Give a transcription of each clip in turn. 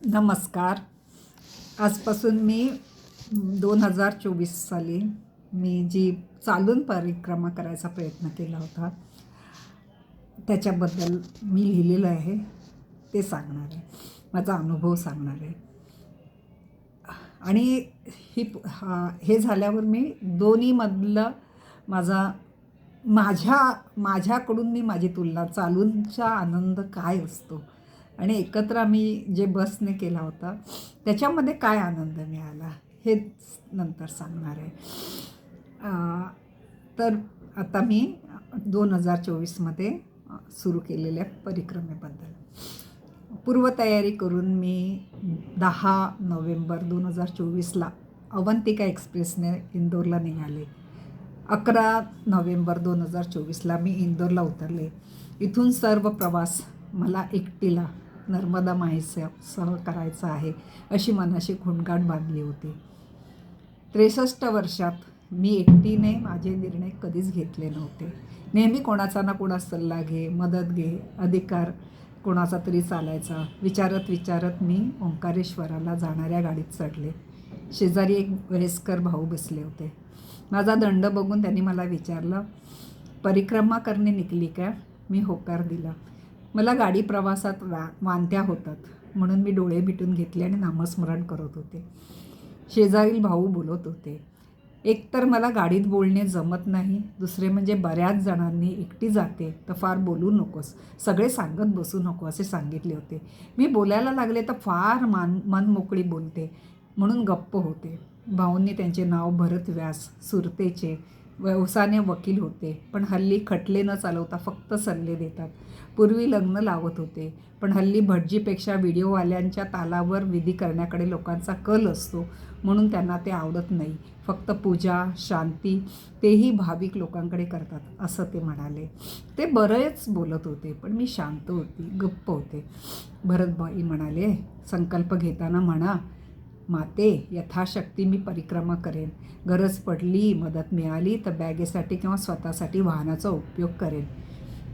नमस्कार. आजपासून मी 2024 साली मी जी चालून परिक्रमा करायचा प्रयत्न केला होता, त्याच्याबद्दल मी लिहिलेलं आहे, ते सांगणार आहे. माझा अनुभव सांगणार आहे. आणि हे झाल्यावर मी दोन्हीमधलं माझा माझ्या माझ्याकडून मी माझी तुलना चालूनचा आनंद काय असतो आणि एकत्र आम्ही जे बसने केला होता त्याच्यामध्ये काय आनंद मिळाला हे नंतर सांगणार आहे. तर आता मी 2024मध्ये सुरू केलेल्या परिक्रमेबद्दल पूर्वतयारी करून मी 10 नोव्हेंबर 2024ला अवंतिका एक्सप्रेसने इंदोरला निघाले. 11 नोव्हेंबर 2024ला मी इंदोरला उतरले. इथून सर्व प्रवास मला एकटीला नर्मदा माईसह करायचा आहे अशी मनाशी खुणगाठ बांधली होती. 63 वर्षात मी एकटीने माझे निर्णय कधीच घेतले नव्हते. नेहमी कोणाचा ना कोणा सल्ला घे, मदत घे, अधिकार कोणाचा तरी चालायचा. विचारत विचारत मी ओंकारेश्वराला जाणाऱ्या गाडीत चढले. शेजारी एक वयस्कर भाऊ बसले होते. माझा दंड बघून त्यांनी मला विचारलं, परिक्रमा करणे निघली का? मी होकार दिला. मला गाडी प्रवासात वांत्या होतात म्हणून मी डोळे मिटून घेतले आणि नामस्मरण करत होते. शेजारील भाऊ बोलत होते, एकतर मला गाडीत बोलणे जमत नाही, दुसरे म्हणजे बऱ्याच जणांनी एकटी जाते तर फार बोलू नकोस, सगळे सांगत बसू नको असे सांगितले होते. मी बोलायला लागले तर फार मनमोकळी बोलते म्हणून गप्प होते. भाऊंनी त्यांचे नाव भरत व्यास, सुरतेचे, व्यवसायाने वकील होते, पण हल्ली खटले न चालवता फक्त सल्ले देतात. पूर्वी लग्न लावत होते, पण हल्ली भटजीपेक्षा व्हिडिओवाल्यांच्या तालावर विधी करण्याकडे लोकांचा कल असतो म्हणून त्यांना ते आवडत नाही. फक्त पूजा, शांती तेही भाविक लोकांकडे करतात असं ते म्हणाले. ते बरेच बोलत होते पण मी शांत होती, गप्प होते. भरतभाई म्हणाले, संकल्प घेताना म्हणा, माते, यथाशक्ती मी परिक्रमा करेन. गरज पडली, मदत मिळाली तर बॅगेसाठी किंवा स्वतःसाठी वाहनाचा उपयोग करेन.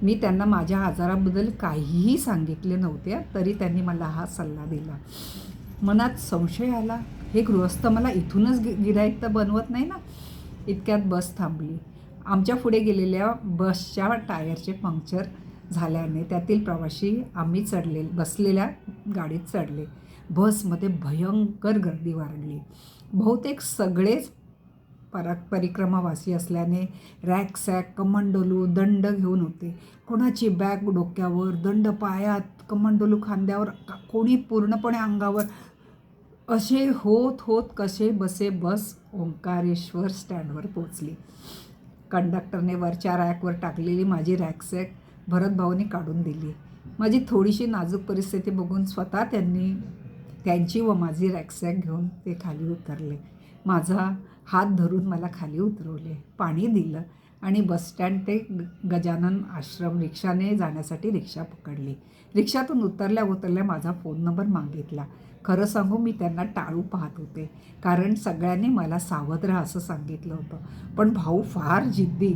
मी त्यांना माझ्या आजाराबद्दल काहीही सांगितले नव्हते, तरी त्यांनी मला हा सल्ला दिला. मनात संशय आला, हे गृहस्थ मला इथूनच गिऱ्हाईक तर बनवत नाही ना. इतक्यात बस थांबली. आमच्या पुढे गेलेल्या बसच्या टायरचे पंक्चर झाल्याने त्यातील प्रवासी आम्ही बसलेल्या गाडीत चढले. बसमध्ये भयंकर गर्दी वाढली. बहुतेक सगळेच परिक्रमावासी असल्याने रॅकसॅक, कमंडोलू, दंड घेऊन होते. कोणाची बॅग डोक्यावर, दंड पायात, कमंडोलू खांद्यावर, कोणी पूर्णपणे अंगावर. असे होत होत कसे बसे बस ओंकारेश्वर स्टँडवर पोचली. कंडक्टरने वरच्या रॅकवर टाकलेली माझी रॅकसॅक भरतभाऊंनी काढून दिली. माझी थोडीशी नाजूक परिस्थिती बघून स्वतः त्यांची व माझी रॅकसॅक घेऊन ते खाली उतरले. माझा हात धरून मला खाली उतरवले, पाणी दिलं आणि बसस्टँड ते गजानन आश्रम रिक्षाने जाण्यासाठी रिक्षा पकडली. रिक्षातून उतरल्या माझा फोन नंबर मागितला. खरं सांगू, मी त्यांना टाळू पाहत होते, कारण सगळ्यांनी मला सावध राहा असं सांगितलं होतं. पण भाऊ फार जिद्दी.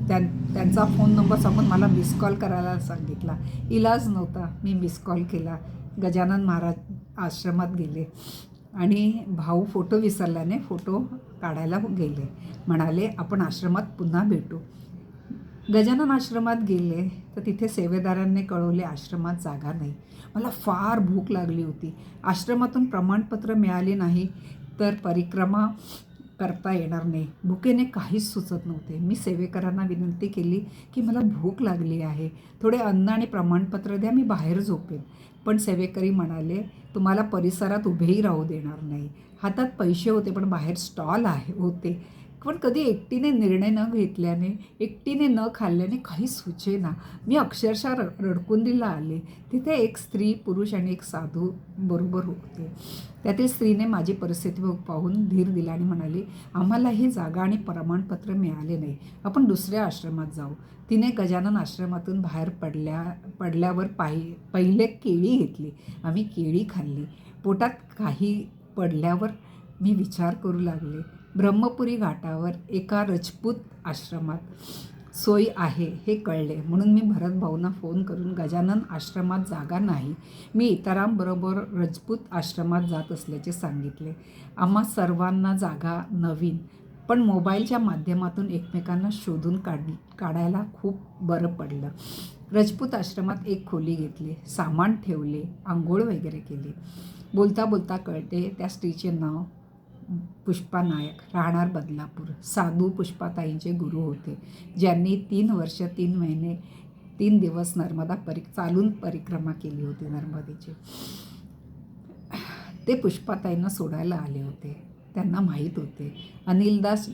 त्यांचा फोन नंबर सांगून मला मिस कॉल करायला सांगितला. इलाज नव्हता, मी मिस कॉल केला. गजानन महाराज आश्रमात गेले आणि भाऊ फोटो विसरल्याने फोटो काढायला गेले. म्हणाले, आपण आश्रमात पुन्हा भेटू. गजानन आश्रमात गेले तर तिथे सेवेदारांनी कळवले, आश्रमात जागा नाही. मला फार भूक लागली होती. आश्रमातून प्रमाणपत्र मिळाले नाही तर परिक्रमा करता येणार नाही. भुकेने काहीच सुचत नव्हते. मी सेवेकरांना विनंती केली की मला भूक लागली आहे, थोडे अन्न आणि प्रमाणपत्र द्या, मी बाहेर झोपेन. पण सेवेकरी म्हणाले, तुम्हाला परिसरात उभेही राहू देणार नाही. हातात पैसे होते पण बाहेर स्टॉल होते. पण कधी एकटीने निर्णय न घेतल्याने, एकटीने न खाल्ल्याने काही सुचेना. मी अक्षरशः रडकुंडीला आले. तिथे एक स्त्री, पुरुष आणि एक साधू बरोबर होते. त्यातील स्त्रीने माझी परिस्थिती पाहून धीर दिला आणि म्हणाली, आम्हालाही जागा आणि प्रमाणपत्र मिळाले नाही, आपण दुसऱ्या आश्रमात जाऊ. तिने गजानन आश्रमातून बाहेर पडल्यावर पहिले केळी घेतली. आम्ही केळी खाल्ली. पोटात काही पडल्यावर मी विचार करू लागले. ब्रह्मपुरी घाटावर एका रजपूत आश्रमात सोय आहे हे कळले. म्हणून मी भरत भाऊंना फोन करून गजानन आश्रमात जागा नाही, मी इतरांबरोबर राजपूत आश्रमात जात असल्याचे सांगितले. आम्हा सर्वांना जागा नवीन, पण मोबाईलच्या माध्यमातून एकमेकांना शोधून काढायला खूप बरं पडलं. राजपूत आश्रमात एक खोली घेतली, सामान ठेवले, आंघोळ वगैरे केली. बोलता बोलता कळते त्या स्त्रीचे नाव पुष्पा नायक, राहणार बदलापूर. साधू पुष्पाताईंचे गुरु होते, ज्यांनी 3 वर्ष 3 महिने 3 दिवस नर्मदा चालून परिक्रमा केली होती नर्मदेची. ते पुष्पाताईंना सोडायला आले होते. त्यांना माहीत होते अनिलदास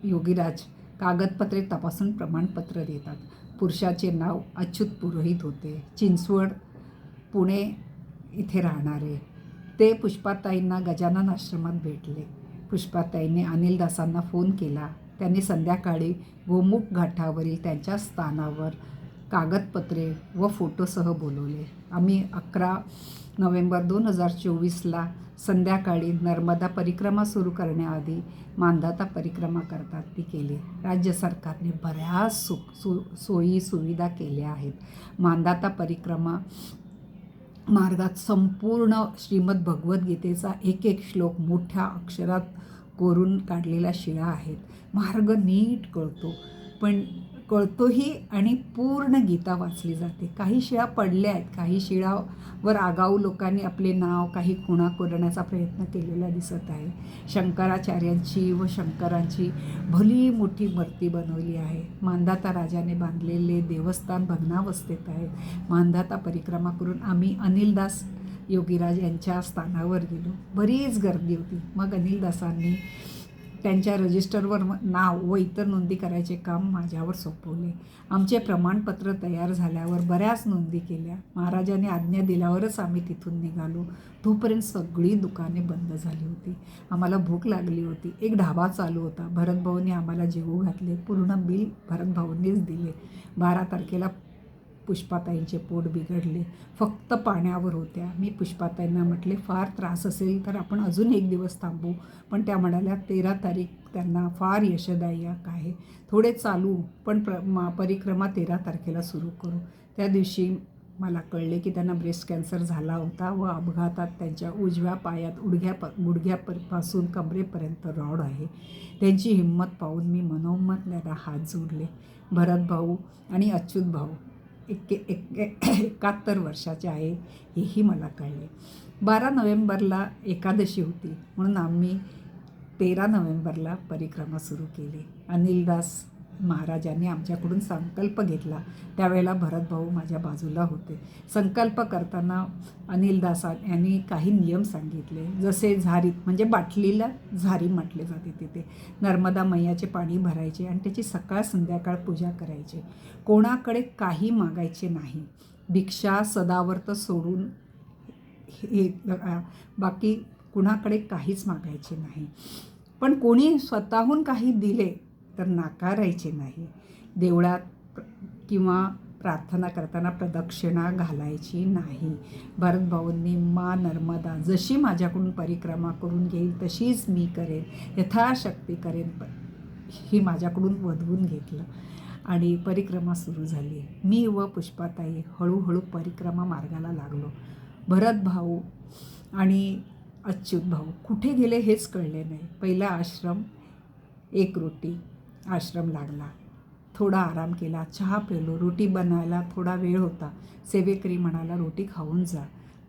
योगीराज कागदपत्रे तपासून प्रमाणपत्र देतात. पुरुषाचे नाव अच्युत पुरोहित होते, चिंचवड पुणे इथे राहणारे. ते पुष्पाताईंना गजानन आश्रमात भेटले. पुष्पाताईंनी अनिलदासांना फोन केला. त्यांनी संध्याकाळी गोमुख घाटावरील त्यांच्या स्थानावर कागदपत्रे व फोटोसह बोलवले. आम्ही 11 नोव्हेंबर 2024ला संध्याकाळी नर्मदा परिक्रमा सुरू करण्याआधी मानधाता परिक्रमा करतात ती केली. राज्य सरकारने बऱ्याच सोयी सुविधा केल्या आहेत. मानधाता परिक्रमा मार्गात संपूर्ण श्रीमद भगवद्गीतेचा एक श्लोक मोठ्या अक्षरात कोरून काढलेल्या शिळा आहेत. मार्ग नीट कळतोही आणि पूर्ण गीता वाचली जाते. काही शिळा पडल्या आहेत, काही शिळावर आगाऊ लोकांनी आपले नाव, काही खुणा करण्याचा प्रयत्न केलेला दिसत आहे. शंकराचार्यांची व शंकरांची भली मोठी मूर्ती बनवली आहे. मानधाता राजाने बांधलेले देवस्थान भग्नावस्थेत आहे. मानधाता परिक्रमा करून आम्ही अनिलदास योगीराज यांच्या स्थानावर गेलो. बरीच गर्दी होती. मग अनिलदासांनी त्यांच्या रजिस्टरवर नाव व इतर नोंदी करायचे काम माझ्यावर सोपवले. आमचे प्रमाणपत्र तयार झाल्यावर बऱ्याच नोंदी केल्या. महाराजांनी आज्ञा दिल्यावरच आम्ही तिथून निघालो. तोपर्यंत सगळी दुकाने बंद झाली होती. आम्हाला भूक लागली होती. एक ढाबा चालू होता. भरतभाऊंनी आम्हाला जेवू घातले. पूर्ण बिल भरतभाऊंनीच दिले. 12 तारखेला पुष्पाताईंचे पोट बिघडले. फक्त पाण्यावर होत्या. मी पुष्पाताईंना म्हटले, फार त्रास असेल तर आपण अजून 1 दिवस थांबू. पण त्या म्हणाल्या 13 तारीख त्यांना फार यशदायक आहे. थोडे चालू, पण परिक्रमा 13 तारखेला सुरू करू. त्या दिवशी मला कळले की त्यांना ब्रेस्ट कॅन्सर झाला होता व अपघातात त्यांच्या उजव्या पायात गुडघ्यापासून कमरेपर्यंत रॉड आहे. त्यांची हिंमत पाहून मी मनोमन त्यांना हात जोडले. भरतभाऊ आणि अच्युत भाऊ 71 वर्षाचे आहे हेही मला कळले. 12 नोव्हेंबरला एकादशी होती, म्हणून आम्ही 13 नोव्हेंबरला परिक्रमा सुरू केली. अनिलदास महाराजांनी आमच्याकडून संकल्प घेतला. त्यावेळेला भरतभाऊ माझ्या बाजूला होते. संकल्प करताना अनिलदास यांनी काही नियम सांगितले. जसे झारीत, म्हणजे बाटलीला झारी म्हटले जाते, तिथे नर्मदा मैयाचे पाणी भरायचे आणि त्याची सकाळ संध्याकाळ पूजा करायची. कोणाकडे काही मागायचे नाही. भिक्षा सदावर्त सोडून हे बाकी कुणाकडे काहीच मागायचे नाही. पण कोणी स्वतःहून काही दिले तर नाकारायचे नाही. देवळात किंवा प्रार्थना करताना प्रदक्षिणा घालायची नाही. भरतभाऊंनी मा नर्मदा जशी माझ्याकडून परिक्रमा करून घेईल तशीच मी करेन, यथाशक्ती करेन, ही माझ्याकडून वधवून घेतलं आणि परिक्रमा सुरू झाली. मी व पुष्पाताई हळूहळू परिक्रमा मार्गाला लागलो. भरतभाऊ आणि अच्युत भाऊ कुठे गेले हेच कळले नाही. पहिला आश्रम 1 रोटी आश्रम लागला. थोडा आराम केला, चहा पेलो. रोटी बनायला थोडा वेळ होता. सेवेकरी म्हणाला, रोटी खाऊन जा.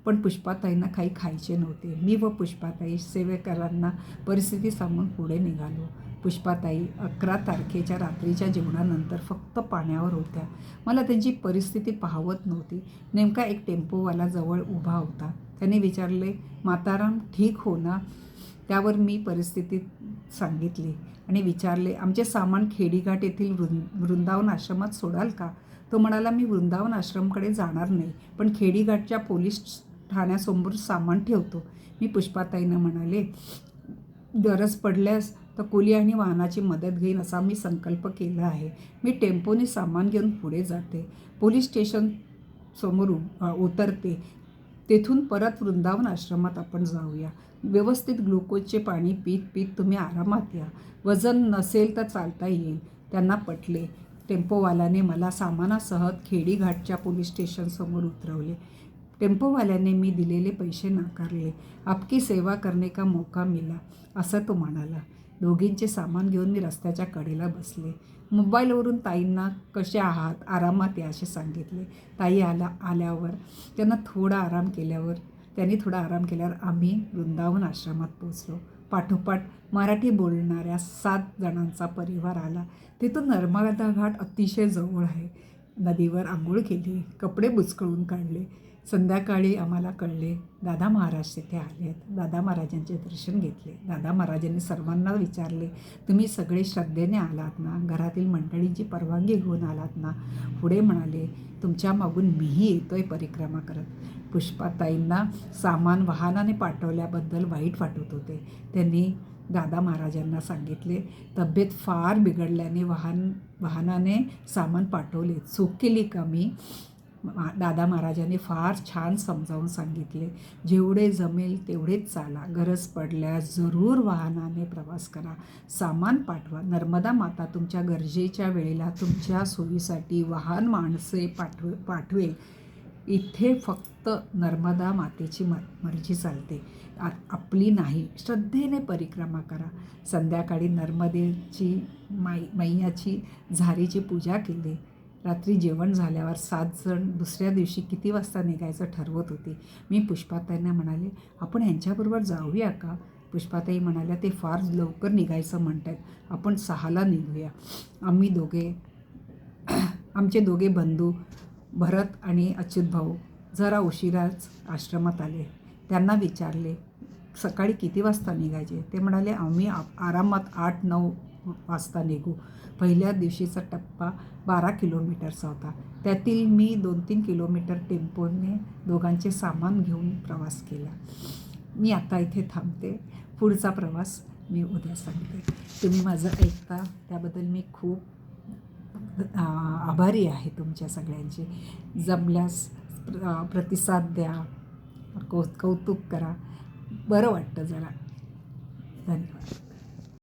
पण पुष्पाताईंना काही खायचे नव्हते. मी व पुष्पाताई सेवेकरांना परिस्थिती सांगून पुढे निघालो. पुष्पाताई 11 तारखेच्या रात्रीच्या जेवणानंतर फक्त पाण्यावर होत्या. मला त्यांची परिस्थिती पाहवत नव्हती. नेमका एक टेम्पोवाला जवळ उभा होता. त्याने विचारले, म्हाताराम ठीक हो ना? त्यावर मी परिस्थिती सांगितली आणि विचारले, आमचे सामान खेडीघाट येथील वृंदावन आश्रमात सोडाल का? तो म्हणाला, मी वृंदावन आश्रमकडे जाणार नाही, पण खेडीघाटच्या पोलीस ठाण्यासमोर सामान ठेवतो. मी पुष्पाताईंना म्हणाले, गरज पडल्यास तर कोली आणि वाहनाची मदत घेईन असा मी संकल्प केला आहे. मी टेम्पोने सामान घेऊन पुढे जाते. पोलीस स्टेशन समोर उतरते. तेथून परत वृंदावन आश्रमात आपण जाऊया. व्यवस्थित ग्लुकोजचे पाणी पीत तुम्ही आरामात या. वजन नसेल तर चालता येईल. त्यांना पटले. टेम्पोवाल्याने मला सामानासह खेडीघाटच्या पोलीस स्टेशनसमोर उतरवले. टेम्पोवाल्याने मी दिलेले पैसे नाकारले. आपकी सेवा करने का मौका मिला असं तो म्हणाला. दोघींचे सामान घेऊन मी रस्त्याच्या कडेला बसले. मोबाईलवरून ताईंना कसे आहात, आरामात या असे सांगितले. ताई आल्यावर त्यांनी थोडा आराम केल्यावर आम्ही वृंदावन आश्रमात पोचलो. पाठोपाठ मराठी बोलणाऱ्या 7 जणांचा परिवार आला. तिथून नर्मदा घाट अतिशय जवळ आहे. नदीवर आंघोळ केली, कपडे बुचकळून काढले. संध्याकाळी आम्हाला कळले दादा महाराज तिथे आले आहेत. दादा महाराजांचे दर्शन घेतले. दादा महाराजांनी सर्वांना विचारले, तुम्ही सगळे श्रद्धेने आलात ना, घरातील मंडळींची परवानगी घेऊन आलात ना. पुढे म्हणाले, तुमच्या मागून मीही येतोय परिक्रमा करत. पुष्पाताईंना सामान वाहनाने पाठवल्याबद्दल वाईट वाटत होते. त्यांनी दादा महाराजांना सांगितले, तब्येत फार बिघडल्याने वाहनाने सामान पाठवले. चूक केली का मी? दादा महाराजांनी फार छान समजावून सांगितले, जेवढे जमेल तेवढेच चाला, गरज पडल्यास जरूर वाहनाने प्रवास करा, सामान पाठवा. नर्मदा माता तुमच्या गरजेच्या वेळेला तुमच्या सोयीसाठी वाहन माणसे पाठवेल. इथे फक्त नर्मदा मातेची मर्जी चालते, आपली नाही. श्रद्धेने परिक्रमा करा. संध्याकाळी नर्मदेची मैयाची झारीची पूजा केली. रात्री जेवण झाल्यावर 7 जण दुसऱ्या दिवशी किती वाजता निघायचं ठरवत होते. मी पुष्पाताईंना म्हणाले, आपण यांच्याबरोबर जाऊया का? पुष्पाताई म्हणाल्या, ते फार लवकर निघायचं म्हणत आहेत, आपण 6ला निघूया. आमचे दोघे बंधू भरत आणि अच्युत भाऊ जरा उशिराच आश्रमात आले. त्यांना विचारले, सकाळी किती वाजता निघायचे? ते म्हणाले, आम्ही आरामात 8-9 वाजता निघू. पहिल्या दिवशीचा टप्पा 12 किलोमीटरचा होता. त्यातील मी 2-3 किलोमीटर टेम्पोने दोघांचे सामान घेऊन प्रवास केला. मी आता इथे थांबते. पुढचा प्रवास मी उद्या सांगते. तुम्ही माझं ऐकता त्याबद्दल मी खूप आभारी आहे तुमच्या सगळ्यांची. जमल्यास प्रतिसाद द्या, कौतुक करा, बरं वाटतं जरा. धन्यवाद.